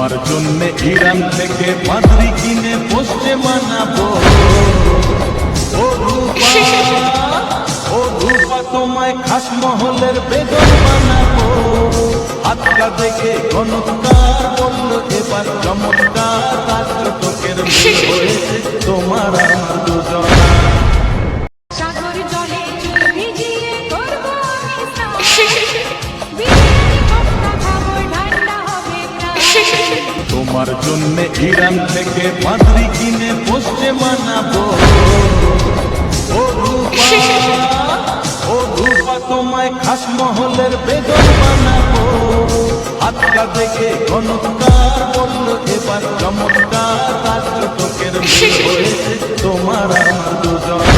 তোমার জন্য ইরান থেকে পাদ্রি কিনে পোস্টে মানাবো। ও রূপা তোমায় খাস মহলের বেগম বানাবো। হাতটা দেখে চমৎকার বললো এবার চমৎকার, তার চোখের মিল হয়েছে তোমার আমার দুজনা। তোমার জন্য ইরান থেকে পাদ্রি কিনে পোস্টে মানাবো। ও রূপা তোমায় খাস মহলের বেগম বানাবো। হাতটা দেখে চমৎকার বললো এবার চমৎকার, তার চোখের মিল হয়েছে তোমার আমার দুজনা।